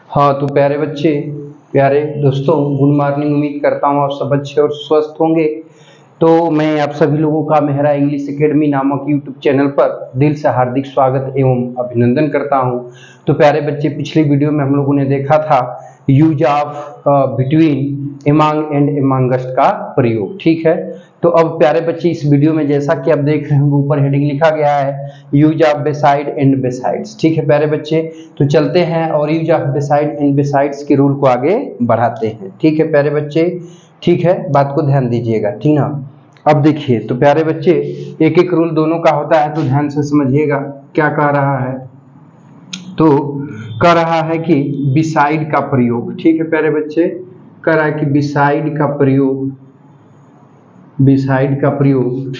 हाँ तो प्यारे बच्चे, प्यारे दोस्तों, गुड मॉर्निंग। उम्मीद करता हूँ आप सब अच्छे और स्वस्थ होंगे। तो मैं आप सभी लोगों का मेहरा इंग्लिश एकेडमी नामक यूट्यूब चैनल पर दिल से हार्दिक स्वागत एवं अभिनंदन करता हूँ। तो प्यारे बच्चे, पिछली वीडियो में हम लोगों ने देखा था use of between, among and amongst का प्रयोग। ठीक है, तो अब प्यारे बच्चे इस वीडियो में जैसा कि आप देख रहे हैं ऊपर हेडिंग लिखा गया है यूज ऑफ बेसाइड एंड बेसाइड्स। ठीक है प्यारे बच्चे, तो चलते हैं और यूज ऑफ बेसाइड एंड बेसाइड्स के रूल को आगे बढ़ाते हैं। ठीक है प्यारे बच्चे, ठीक है, बात को ध्यान दीजिएगा, ठीक ना। अब देखिए तो प्यारे बच्चे, एक एक रूल दोनों का होता है, तो ध्यान से समझिएगा क्या कह रहा है। तो कह रहा है कि बिसाइड का प्रयोग, ठीक है प्यारे बच्चे, कह रहा है कि बिसाइड का प्रयोग, बिसाइड का प्रयोग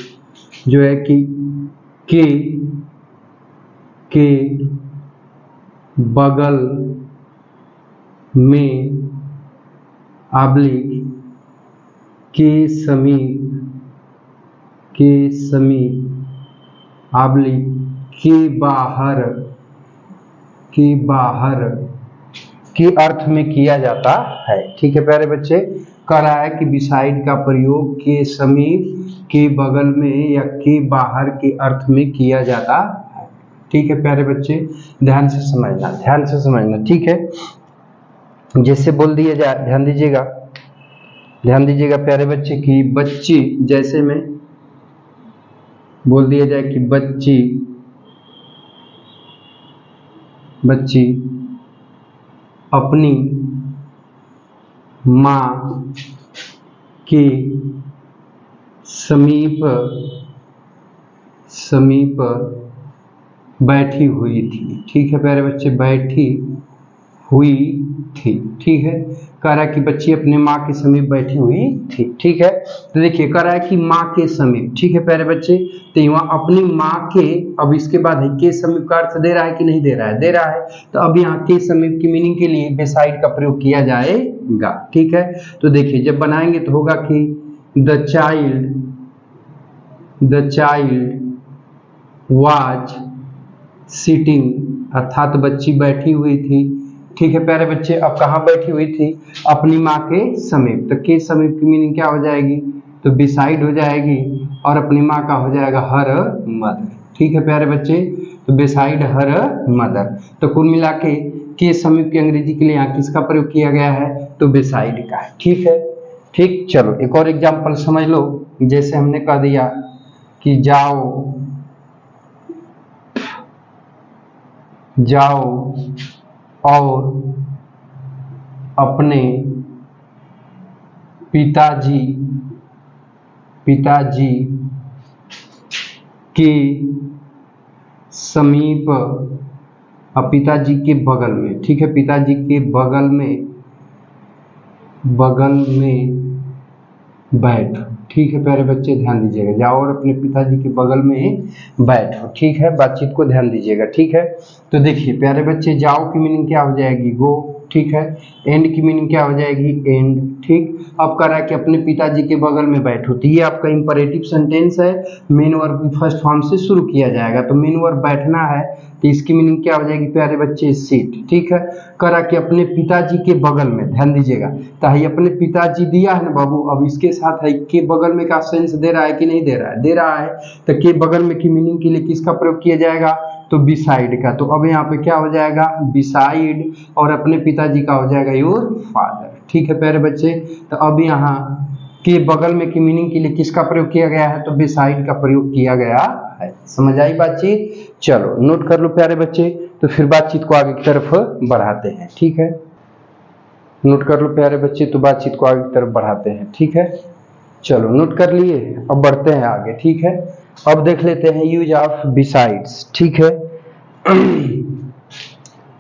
जो है कि के बगल में ऑब्लिक के समीप ऑब्लिक के बाहर के अर्थ में किया जाता है। ठीक है प्यारे बच्चे, कह रहा है कि बिसाइड का प्रयोग के समीप, के बगल में या के बाहर के अर्थ में किया जाता है। ठीक है प्यारे बच्चे, ध्यान से समझना, ध्यान से समझना। ठीक है, जैसे बोल दिया जाए, ध्यान दीजिएगा, ध्यान दीजिएगा प्यारे बच्चे कि बच्ची, जैसे में बोल दिया जाए कि बच्ची अपनी माँ के समीप बैठी हुई थी। ठीक है प्यारे बच्चे, बैठी हुई थी। ठीक है, कह रहा है कि बच्ची अपने माँ के समीप बैठी हुई थी। ठीक है, तो देखिए कह रहा है कि माँ के समीप। ठीक है प्यारे बच्चे, तो यहाँ अपनी माँ के, अब इसके बाद है के समीप का अर्थ दे रहा है कि नहीं दे रहा है, दे रहा है। तो अब यहाँ के समीप की मीनिंग के लिए बेसाइड का प्रयोग किया जाएगा। ठीक है, तो देखिए जब बनाएंगे तो होगा कि द चाइल्ड वाज सिटिंग, अर्थात बच्ची बैठी हुई थी। ठीक है प्यारे बच्चे, अब कहाँ बैठी हुई थी? अपनी माँ के समीप। तो के समीप की मीनिंग क्या हो जाएगी? तो बिसाइड हो जाएगी, और अपनी माँ का हो जाएगा हर मदर। ठीक है प्यारे बच्चे, तो बिसाइड हर मदर। तो कुल मिला के समीप की अंग्रेजी के लिए यहाँ किसका प्रयोग किया गया है? तो बिसाइड का। ठीक है, ठीक। चलो एक और एग्जाम्पल समझ लो। जैसे हमने कह दिया कि जाओ और अपने पिताजी के समीप, अब पिताजी के बगल में, ठीक है, पिताजी के बगल में बैठो। ठीक है प्यारे बच्चे, ध्यान दीजिएगा, जाओ और अपने पिताजी के बगल में बैठो। ठीक है, बातचीत को ध्यान दीजिएगा। ठीक है, तो देखिए प्यारे बच्चे, जाओ की मीनिंग क्या हो जाएगी? गो। ठीक है, एंड की मीनिंग क्या हो जाएगी? एंड। ठीक, अब कह रहा है कि अपने पिताजी के बगल में बैठो, तो ये आपका इंपरेटिव सेंटेंस है, मेन वर्ब की फर्स्ट फॉर्म से शुरू किया जाएगा। तो मेन वर्ब बैठना है, तो इसकी मीनिंग क्या हो जाएगी प्यारे बच्चे? सीट। ठीक है, कह रहा कि अपने पिताजी के बगल में, ध्यान दीजिएगा, तो ही अपने पिताजी दिया है ना बाबू, अब इसके साथ है के बगल में का सेंस दे रहा है कि नहीं दे रहा है? दे रहा है। तो के बगल में की मीनिंग के लिए किसका प्रयोग किया जाएगा? तो बिसाइड का। तो अब यहाँ पे क्या हो जाएगा? बिसाइड, और अपने पिताजी का हो जाएगा योर फादर। ठीक है प्यारे बच्चे, तो अब यहाँ के बगल में की मीनिंग के लिए किसका प्रयोग किया गया है? तो बिसाइड का प्रयोग किया गया है। समझ आई बातचीत? चलो नोट कर लो प्यारे बच्चे, तो फिर बातचीत को आगे की तरफ बढ़ाते हैं। ठीक है, नोट कर लो प्यारे बच्चे, तो बातचीत को आगे की तरफ बढ़ाते हैं। ठीक है, चलो नोट कर लिए, अब बढ़ते हैं आगे। ठीक है, अब देख लेते हैं यूज ऑफ बिसाइड्स। ठीक है,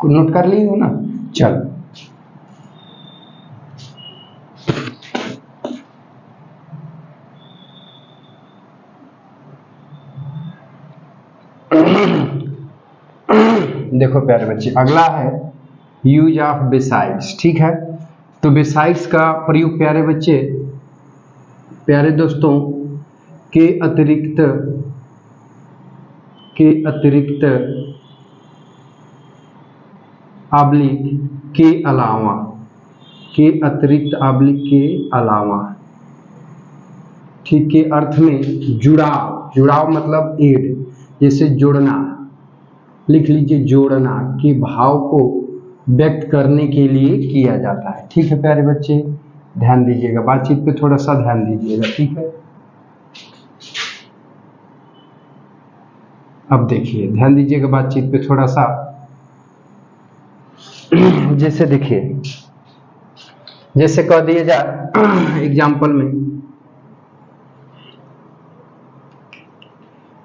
नोट कर लिए हो ना? चलो देखो प्यारे बच्चे, अगला है यूज ऑफ बिसाइड्स। ठीक है, तो बिसाइड्स का प्रयोग प्यारे बच्चे, प्यारे दोस्तों, के अतिरिक्त ऑब्लिक के अलावा, के अतिरिक्त ऑब्लिक के अलावा, ठीक, के अर्थ में जुड़ाव, जुड़ाव मतलब एड, जैसे जोड़ना, लिख लीजिए जोड़ना के भाव को व्यक्त करने के लिए किया जाता है। ठीक है प्यारे बच्चे, ध्यान दीजिएगा, बातचीत पे थोड़ा सा ध्यान दीजिएगा। ठीक है, अब देखिए ध्यान दीजिएगा बातचीत पे थोड़ा सा। जैसे देखिए, जैसे कह दिया जाए एग्जाम्पल में,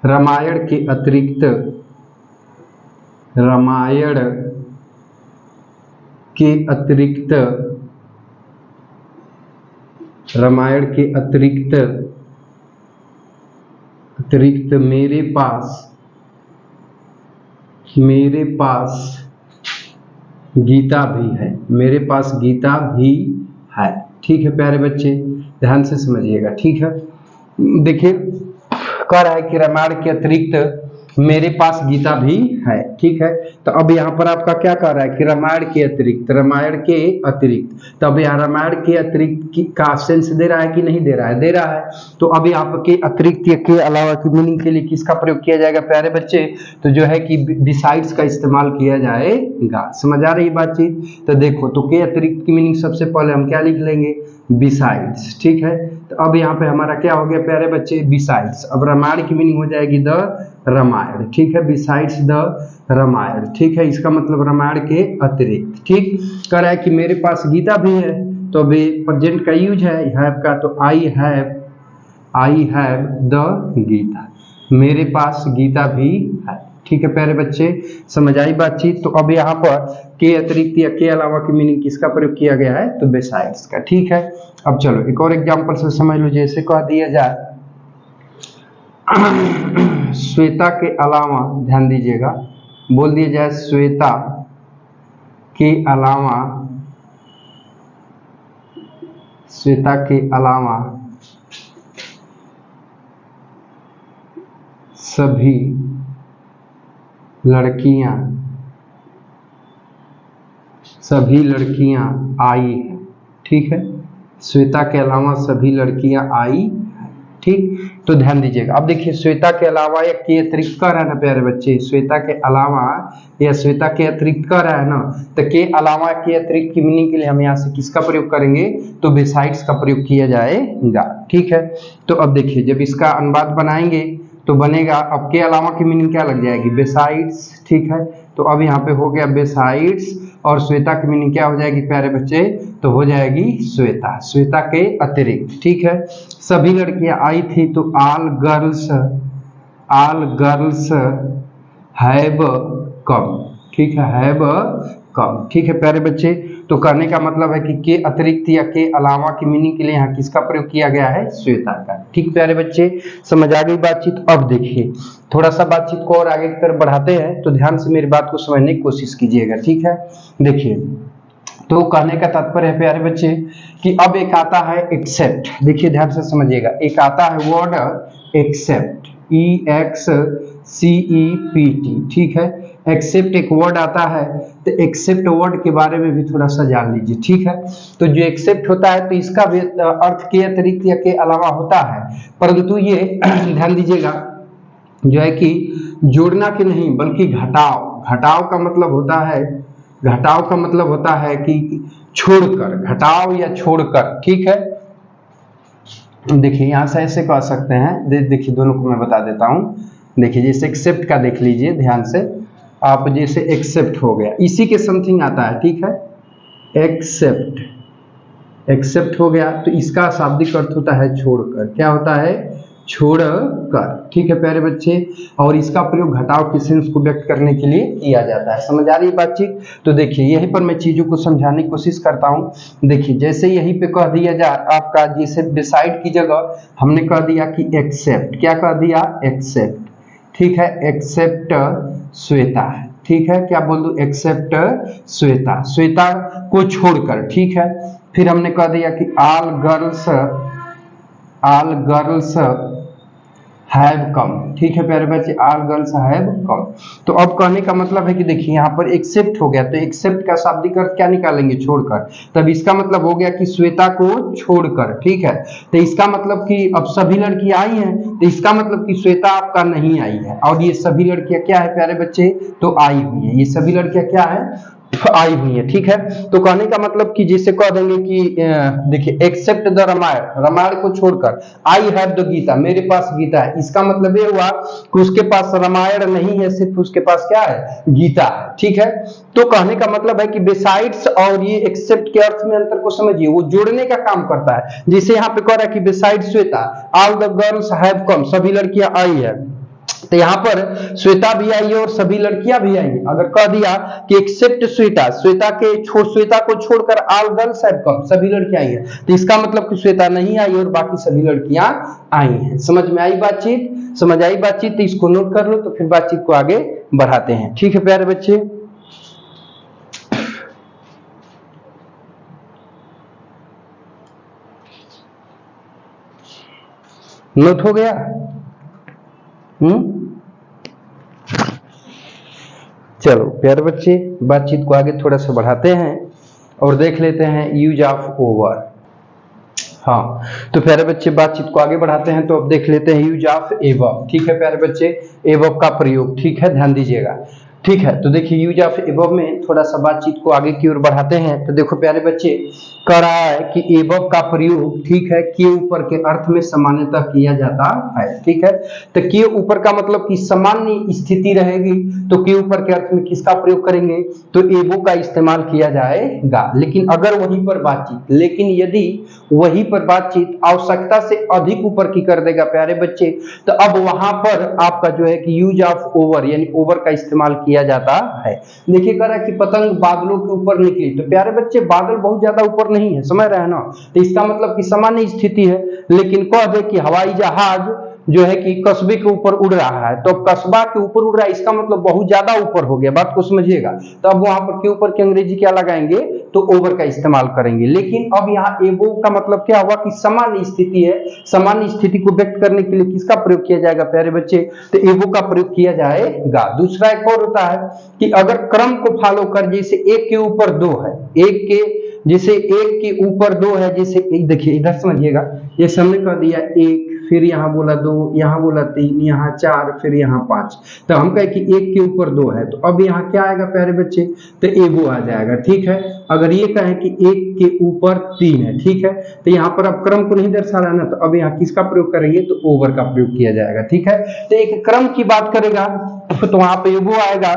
रामायण के अतिरिक्त, रामायण के अतिरिक्त, रामायण के अतिरिक्त, अतिरिक्त मेरे पास गीता भी है, मेरे पास गीता भी है। ठीक है प्यारे बच्चे, ध्यान से समझिएगा। ठीक है, देखिए कह रहा है कि रामायण के अतिरिक्त मेरे पास गीता भी है। ठीक है, तो अब यहाँ पर आपका क्या कह रहा है कि रामायण के अतिरिक्त, रामायण के अतिरिक्त, तो अब यहाँ रामायण के अतिरिक्त का सेंस दे रहा है कि नहीं दे रहा है? दे रहा है। तो अब यहाँ पर के अतिरिक्त या के अलावा की मीनिंग के लिए किसका प्रयोग किया जाएगा प्यारे बच्चे? तो जो है कि बिसाइड्स का इस्तेमाल किया जाएगा। समझ आ रही बातचीत? तो देखो, तो के अतिरिक्त की मीनिंग सबसे पहले हम क्या लिख लेंगे? बिसाइड्स। ठीक है, तो अब यहाँ पे हमारा क्या हो गया प्यारे बच्चे? बिसाइड्स। अब रामायण की मीनिंग हो जाएगी द रामायण। ठीक है, बिसाइड्स द रामायण। ठीक है, इसका मतलब रामायण के अतिरिक्त। ठीक, कह रहा है कि मेरे पास गीता भी है, तो अभी प्रेजेंट का यूज है हैव का, तो आई हैव द गीता, मेरे पास गीता भी है। ठीक है प्यारे बच्चे, समझ आई बातचीत? तो अब यहाँ पर के अतिरिक्त या के अलावा की मीनिंग किसका प्रयोग किया गया है? तो बिसाइड्स का। ठीक है, अब चलो एक और एग्जांपल से समझ लो। जैसे कह दिया जाए श्वेता के अलावा, ध्यान दीजिएगा, बोल दिया जाए श्वेता के अलावा, श्वेता के अलावा सभी लड़कियां आई हैं। ठीक है, श्वेता के अलावा सभी लड़कियां आई हैं। ठीक, तो ध्यान दीजिएगा। अब देखिए, श्वेता के अलावा या के अतिरिक्त कह रहा है ना प्यारे बच्चे, श्वेता के अलावा या श्वेता के अतिरिक्त कह रहा है ना, तो के अलावा के अतिरिक्त की मीनिंग के लिए हम यहाँ से किसका प्रयोग करेंगे? तो बिसाइड्स का प्रयोग किया जाएगा। ठीक है, तो अब देखिए, जब इसका अनुवाद बनाएंगे तो बनेगा, अब के अलावा की मीनिंग क्या लग जाएगी? बिसाइड्स। ठीक है, तो अब यहाँ पे हो गया बिसाइड्स, और श्वेता की मीनिंग क्या हो जाएगी प्यारे बच्चे? तो हो जाएगी श्वेता, श्वेता के अतिरिक्त। ठीक है, सभी लड़कियां आई थी, तो ऑल गर्ल्स हैव कम। ठीक है, हैव कम। ठीक है प्यारे बच्चे, तो कहने का मतलब है कि के अतिरिक्त या के अलावा की मीनिंग के लिए यहाँ किसका प्रयोग किया गया है? श्वेता का। ठीक प्यारे बच्चे, समझ आ गई बातचीत? अब देखिए, थोड़ा सा बातचीत को और आगे की तरफ बढ़ाते हैं, तो ध्यान से मेरी बात को समझने की कोशिश कीजिएगा। ठीक है, देखिए, तो कहने का तात्पर्य है प्यारे बच्चे कि अब एक आता है एक्सेप्ट। देखिए ध्यान से समझिएगा, एक आता है वर्ड एक्सेप्ट, EXCEPT। ठीक है, एक्सेप्ट एक वर्ड आता है, तो एक्सेप्ट वर्ड के बारे में भी थोड़ा सा जान लीजिए। ठीक है, तो जो एक्सेप्ट होता है तो इसका भी अर्थ के अतिरिक्त या के अलावा होता है, परंतु ये ध्यान दीजिएगा जो है कि जोड़ना के नहीं बल्कि घटाव, घटाव का मतलब होता है, घटाव का मतलब होता है कि छोड़कर, घटाव या छोड़कर। ठीक है, देखिए यहाँ से ऐसे कह सकते हैं, देखिए दोनों को मैं बता देता हूँ। देखिए जैसे एक्सेप्ट का देख लीजिए ध्यान से, आप जैसे एक्सेप्ट हो गया, इसी के समथिंग आता है। ठीक है, एक्सेप्ट, एक्सेप्ट हो गया, तो इसका शाब्दिक अर्थ होता है छोड़कर। क्या होता है? छोड़कर। ठीक है प्यारे बच्चे, और इसका प्रयोग घटाव के सेंस को व्यक्त करने के लिए किया जाता है। समझ आ रही है बातचीत? तो देखिए यहीं पर मैं चीजों को समझाने की कोशिश करता हूँ। देखिए जैसे यहीं पे कह दिया जाए आपका, जैसे बिसाइड की जगह हमने कह दिया कि एक्सेप्ट, क्या कह दिया? एक्सेप्ट। ठीक है, एक्सेप्ट श्वेता है। ठीक है, क्या बोल दूं? एक्सेप्ट श्वेता, श्वेता को छोड़कर। ठीक है, फिर हमने कह दिया कि ऑल गर्ल्स हैव कम, ठीक है प्यारे बच्चे, ऑल गर्ल्स हैव कम। तो अब कहने का मतलब है कि देखिए यहाँ पर एक्सेप्ट हो गया, तो एक्सेप्ट का शाब्दिक अर्थ क्या निकालेंगे, छोड़कर। तब इसका मतलब हो गया कि श्वेता को छोड़कर, ठीक है। तो इसका मतलब कि अब सभी लड़कियां आई हैं, तो इसका मतलब कि श्वेता आपका नहीं आई है, और ये सभी लड़कियां क्या है प्यारे बच्चे, तो आई हुई है, ये सभी लड़कियां क्या है, आई हुई है, ठीक है। तो कहने का मतलब कि जिसे कह देंगे कि देखिए एक्सेप्ट द रामायण, रामायण को छोड़कर, आई हैव द गीता, मेरे पास गीता है। इसका मतलब ये हुआ कि उसके पास रामायण नहीं है, सिर्फ उसके पास क्या है, गीता है, ठीक है। तो कहने का मतलब है कि बिसाइड्स और ये एक्सेप्ट के अर्थ में अंतर को समझिए, वो जोड़ने का काम करता है। जैसे यहाँ पे कह रहा है कि beside Shweta all the girls have come, सभी लड़कियां आई है, तो यहाँ पर श्वेता भी आई है और सभी लड़कियां भी आई है। अगर कह दिया कि एक्सेप्ट श्वेता, श्वेता को छोड़कर ऑल गर्ल्स हैव कम, सभी लड़कियां आई है, तो इसका मतलब कि श्वेता नहीं आई और बाकी सभी लड़कियां आई हैं। समझ में आई बातचीत, समझ आई बातचीत, तो इसको नोट कर लो, तो फिर बातचीत को आगे बढ़ाते हैं, ठीक है प्यारे बच्चे। नोट हो गया? चलो प्यारे बच्चे, बातचीत को आगे थोड़ा सा बढ़ाते हैं और देख लेते हैं यूज ऑफ ओवर। हाँ, तो प्यारे बच्चे बातचीत को आगे बढ़ाते हैं, तो अब देख लेते हैं यूज ऑफ एबव, ठीक है प्यारे बच्चे, एबव का प्रयोग, ठीक है, ध्यान दीजिएगा, ठीक है। तो देखिए यूज ऑफ एबव में थोड़ा सा बातचीत को आगे की ओर बढ़ाते हैं। तो देखो प्यारे बच्चे, कह रहा है कि एबव का प्रयोग, ठीक है, के ऊपर के अर्थ में सामान्यतः किया जाता है, ठीक है। तो के ऊपर का मतलब कि सामान्य स्थिति रहेगी, तो के ऊपर के अर्थ में किसका प्रयोग करेंगे, तो एबव का इस्तेमाल किया जाएगा। लेकिन अगर वहीं पर बातचीत, लेकिन यदि वहीं पर बातचीत आवश्यकता से अधिक ऊपर की कर देगा प्यारे बच्चे, तो अब वहां पर आपका जो है कि यूज ऑफ ओवर यानी ओवर का इस्तेमाल किया जाता है। देखिए कह रहा है कि पतंग बादलों के ऊपर निकली, तो प्यारे बच्चे बादल बहुत ज्यादा ऊपर नहीं है, समझ रहे हैं ना, तो इसका मतलब कि सामान्य स्थिति है। लेकिन कह दे कि हवाई जहाज जो है कि कस्बे के ऊपर उड़ रहा है, तो कस्बा के ऊपर उड़ रहा है, इसका मतलब बहुत ज्यादा ऊपर हो गया, बात को समझिएगा। तो अब वहां पर के ऊपर की अंग्रेजी क्या लगाएंगे, तो ओवर का इस्तेमाल करेंगे। लेकिन अब यहाँ एबोव का मतलब क्या हुआ कि सामान्य स्थिति है, सामान्य स्थिति को व्यक्त करने के लिए किसका प्रयोग किया जाएगा प्यारे बच्चे, तो एबोव का प्रयोग किया जाएगा। दूसरा एक और होता है कि अगर क्रम को फॉलो कर, जैसे एक के ऊपर दो है, जैसे एक के ऊपर दो है, जैसे देखिए इधर समझिएगा, जैसे हमने कह दिया एक, फिर यहाँ बोला दो, यहाँ बोला तीन, यहाँ चार, फिर यहाँ पांच, तो हम कहे कि एक के ऊपर दो है, तो अब यहाँ क्या आएगा प्यारे बच्चे, तो एबो आ जाएगा, ठीक है। अगर ये कहें कि एक के ऊपर तीन है, ठीक है, तो यहाँ पर अब क्रम को नहीं दर्शा रहा ना, तो अब यहाँ किसका प्रयोग करेंगे, तो ओवर का प्रयोग किया जाएगा, ठीक है। तो एक क्रम की बात करेगा तो वहां पे एबो आएगा,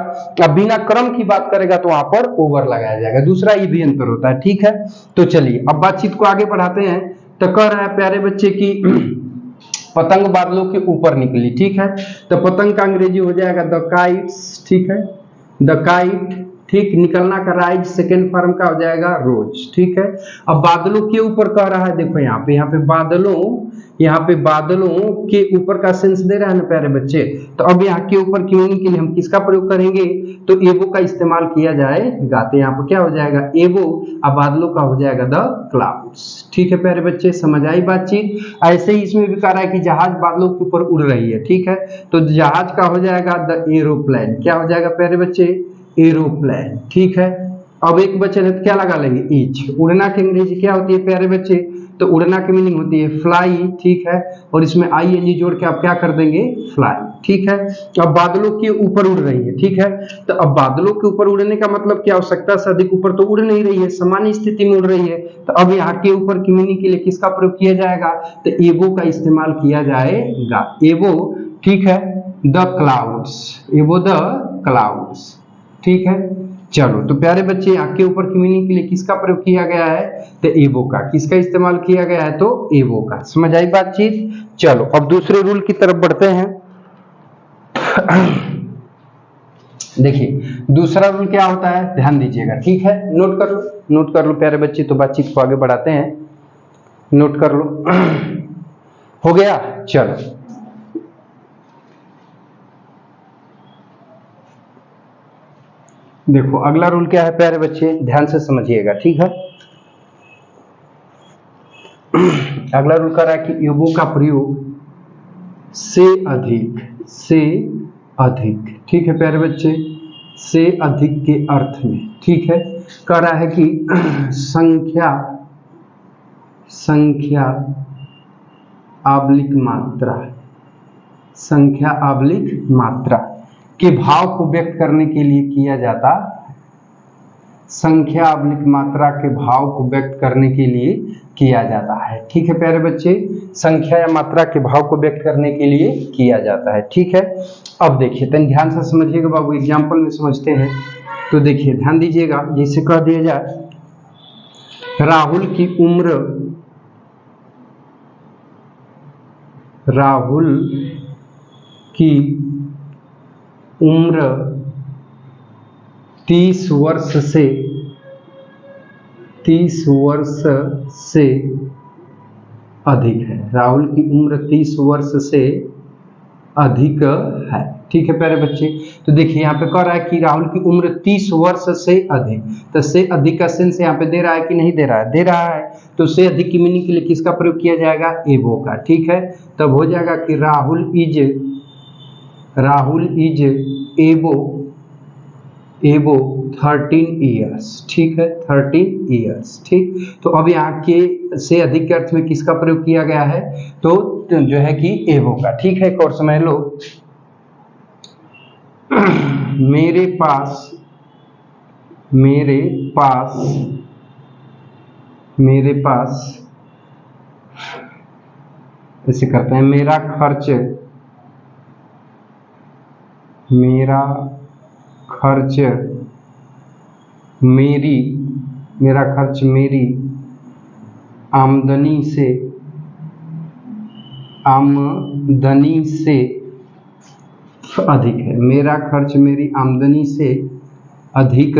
अब बिना क्रम की बात करेगा तो वहां पर ओवर लगाया जाएगा। दूसरा ये भी अंतर होता है, ठीक है। तो चलिए अब बातचीत को आगे बढ़ाते हैं। तो कह रहा है प्यारे बच्चे की पतंग बादलों के ऊपर निकली, ठीक है, तो पतंग का अंग्रेजी हो जाएगा द काइट्स, ठीक है, द काइट, ठीक। निकलना का राइज सेकेंड फॉर्म का हो जाएगा रोज, ठीक है। अब बादलों के ऊपर कह रहा है, देखो यहाँ पे बादलों के ऊपर का सेंस दे रहा है ना प्यारे बच्चे, तो अब यहाँ के ऊपर की मीनिंग के लिए हम किसका प्रयोग करेंगे, तो एबो का इस्तेमाल किया जाएगा। तो यहाँ पर क्या हो जाएगा, एबो, अब बादलों का हो जाएगा द क्लाउड्स, ठीक है प्यारे बच्चे, समझ आई बातचीत। ऐसे ही इसमें भी कह रहा है कि जहाज बादलों के ऊपर उड़ रही है, ठीक है, तो जहाज का हो जाएगा द एरोप्लेन, क्या हो जाएगा प्यारे बच्चे, एरोप्लेन, ठीक है। अब एक बच्चे ने क्या लगा लेंगे, ईच। उड़ना की अंग्रेजी क्या होती है प्यारे बच्चे, तो उड़ना की मीनिंग होती है फ्लाई, ठीक है, और इसमें आईएनजी जोड़ के आप क्या कर देंगे, फ्लाई, ठीक है। अब बादलों के ऊपर उड़ रही है, ठीक है, तो अब बादलों के ऊपर उड़ने का मतलब क्या, आवश्यकता से अधिक ऊपर तो उड़ नहीं रही है, सामान्य स्थिति में उड़ रही है, तो अब यहाँ के ऊपर की मीनिंग के लिए किसका प्रयोग किया जाएगा, तो एबो का इस्तेमाल किया जाएगा, एबो, ठीक है, द क्लाउड्स, एबो द क्लाउड्स, ठीक है। चलो तो प्यारे बच्चे यहाँ के ऊपर की मीनिंग के लिए किसका प्रयोग किया गया है, तो एबो का, किसका इस्तेमाल किया गया है, तो एबो का, समझ आई बातचीत। चलो अब दूसरे रूल की तरफ बढ़ते हैं। देखिए दूसरा रूल क्या होता है, ध्यान दीजिएगा, ठीक है, नोट कर लो प्यारे बच्चे। तो बातचीत को आगे बढ़ाते हैं, नोट कर लो। हो गया, चलो देखो अगला रूल क्या है प्यारे बच्चे, ध्यान से समझिएगा, ठीक है। अगला रूल कर रहा है कि एबो का प्रयोग से अधिक, से अधिक, ठीक है प्यारे बच्चे, से अधिक के अर्थ में, ठीक है। कह रहा है कि संख्या, संख्या आबलिक मात्रा, संख्या आबलिक मात्रा के भाव को व्यक्त करने के लिए किया जाता, संख्या आबलिक मात्रा के भाव को व्यक्त करने के लिए किया जाता है, ठीक है प्यारे बच्चे, संख्या या मात्रा के भाव को व्यक्त करने के लिए किया जाता है, ठीक है। अब देखिए तन ध्यान से समझिएगा बाबू, एग्जाम्पल में समझते हैं। तो देखिए ध्यान दीजिएगा, जैसे कह दिया जाए राहुल की उम्र, राहुल की उम्र 30 वर्ष से, 30 वर्ष से अधिक है, राहुल की उम्र 30 वर्ष से अधिक है, ठीक है प्यारे बच्चे। तो देखिए यहाँ पे कह रहा है कि राहुल की उम्र 30 वर्ष से अधिक, तो से अधिक का सेंस यहाँ पे दे रहा है कि नहीं दे रहा है, दे रहा है। तो से अधिक की मीनिंग के लिए किसका प्रयोग किया जाएगा, एबो का, ठीक है। तब हो जाएगा कि राहुल इज एबो, एबो 13 ईयर्स, ठीक है, 13 ईयर्स, ठीक। तो अब यहाँ के से अधिक के अर्थ में किसका प्रयोग किया गया है, तो जो है कि एबो का, ठीक है। एक और समझ लो, मेरे पास, मेरे पास, मेरे पास, ऐसे करते हैं, मेरा खर्च, मेरा खर्च मेरी, मेरा खर्च मेरी आमदनी से, आमदनी से अधिक है, मेरा खर्च मेरी आमदनी से अधिक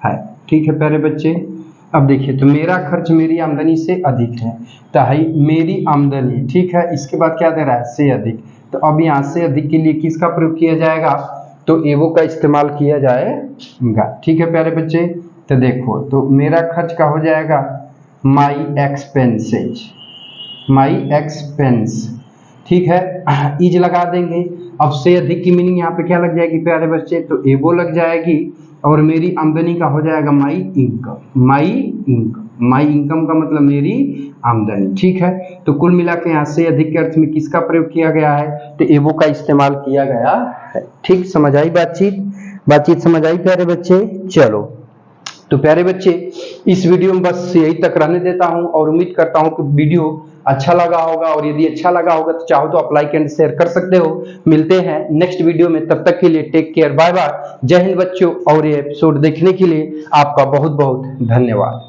है, ठीक है प्यारे बच्चे। अब देखिए तो मेरा खर्च मेरी आमदनी से अधिक है, तो है मेरी आमदनी, ठीक है। इसके बाद क्या दे रहा है, से अधिक। तो अब यहाँ से अधिक के लिए किसका प्रयोग किया जाएगा, तो एवो का इस्तेमाल किया जाएगा, ठीक है प्यारे बच्चे। तो देखो तो मेरा खर्च का हो जाएगा माई एक्सपेंसेज, माई एक्सपेंस, ठीक है। इज लगा देंगे। अब से अधिक की मीनिंग यहाँ पे क्या लग जाएगी प्यारे बच्चे, तो एबो लग जाएगी, और मेरी आमदनी का हो जाएगा my income, my income, my income का मतलब मेरी आमदनी, ठीक है। तो कुल मिला के यहाँ से अधिक के अर्थ में किसका प्रयोग किया गया है, तो एबो का इस्तेमाल किया गया है, ठीक। समझ आई बातचीत, बातचीत समझ आई प्यारे बच्चे। चलो तो प्यारे बच्चे इस वीडियो में बस यही तक रहने देता हूं, और उम्मीद करता हूं कि वीडियो अच्छा लगा होगा, और यदि अच्छा लगा होगा तो चाहो तो आप लाइक एंड शेयर कर सकते हो। मिलते हैं नेक्स्ट वीडियो में, तब तक के लिए टेक केयर, बाय बाय, जय हिंद बच्चों। और ये एपिसोड देखने के लिए आपका बहुत बहुत धन्यवाद।